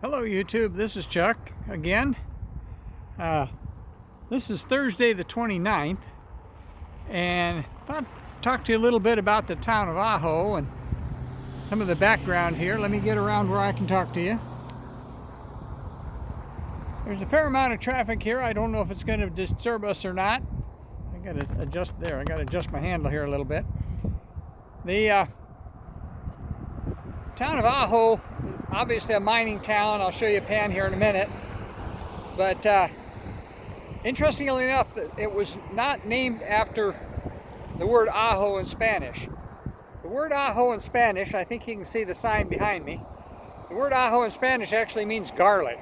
Hello YouTube, this is Chuck again. This is Thursday the 29th, and I thought I'd talk to you a little bit about the town of Ajo and some of the background here. Let me get around where I can talk to you. There's a fair amount of traffic here. I don't know if it's going to disturb us or not. I got to adjust there. I got to adjust my handle here a little bit. The town of Ajo, obviously a mining town. I'll show you a pan here in a minute. But interestingly enough, it was not named after the word Ajo in Spanish. The word Ajo in Spanish, I think you can see the sign behind me. The word Ajo in Spanish actually means garlic.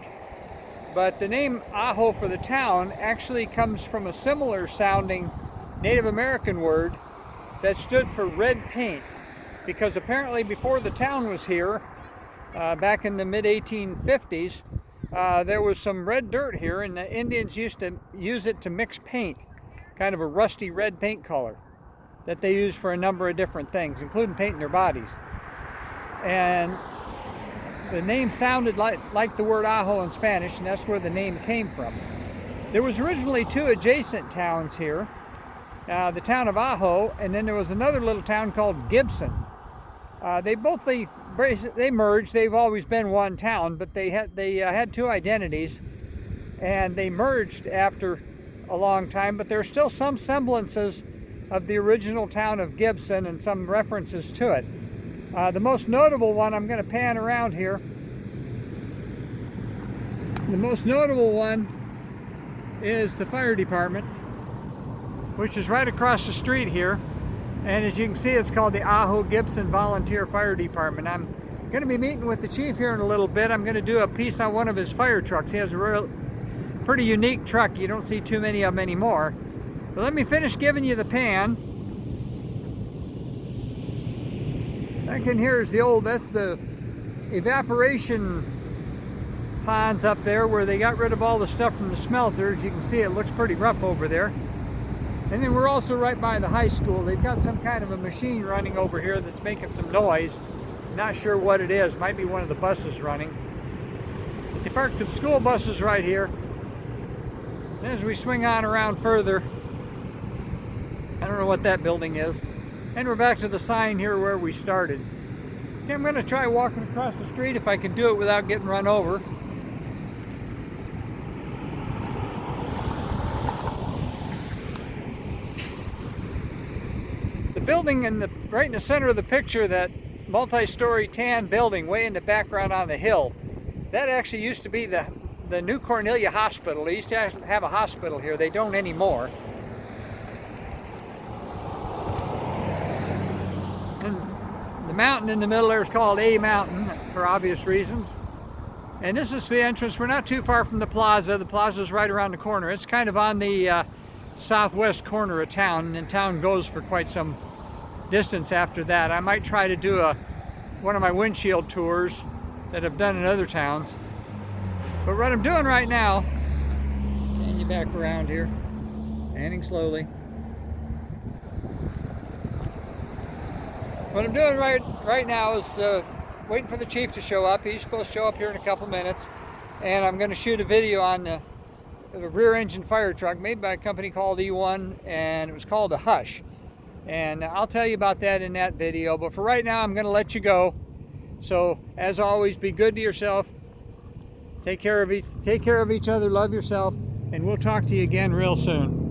But the name Ajo for the town actually comes from a similar sounding Native American word that stood for red paint. Because apparently before the town was here, back in the mid-1850s, there was some red dirt here, and the Indians used to use it to mix paint, kind of a rusty red paint color that they used for a number of different things, including painting their bodies. And the name sounded like the word Ajo in Spanish, and that's where the name came from. There was originally two adjacent towns here, the town of Ajo, and then there was another little town called Gibson. They merged. They've always been one town, but they had two identities, and they merged after a long time. But there are still some semblances of the original town of Gibson and some references to it. The most notable one, I'm going to pan around here. The most notable one is the fire department, which is right across the street here. And as you can see, it's called the Ajo Gibson Volunteer Fire Department. I'm going to be meeting with the chief here in a little bit. I'm going to do a piece on one of his fire trucks. He has a pretty unique truck. You don't see too many of them anymore. But let me finish giving you the pan. Back in here is that's the evaporation ponds up there where they got rid of all the stuff from the smelters. You can see it looks pretty rough over there. And then we're also right by the high school. They've got some kind of a machine running over here that's making some noise. Not sure what it is. Might be one of the buses running. But they parked the school buses right here. And as we swing on around further, I don't know what that building is. And we're back to the sign here where we started. Okay, I'm going to try walking across the street if I can do it without getting run over. The building right in the center of the picture, that multi-story tan building way in the background on the hill, that actually used to be the New Cornelia Hospital. They used to have a hospital here. They don't anymore. And the mountain in the middle there is called A Mountain for obvious reasons. And this is the entrance. We're not too far from the plaza. The plaza is right around the corner. It's kind of on the southwest corner of town, and town goes for quite some distance after that. I might try to do one of my windshield tours that I've done in other towns. But what I'm doing right now, and you back around here, panning slowly. What I'm doing right now is waiting for the chief to show up. He's supposed to show up here in a couple minutes, and I'm going to shoot a video on the rear engine fire truck made by a company called E1, and it was called a Hush. And I'll tell you about that in that video, but for right now I'm going to let you go. So as always, be good to yourself, take care of each other, love yourself, and we'll talk to you again real soon.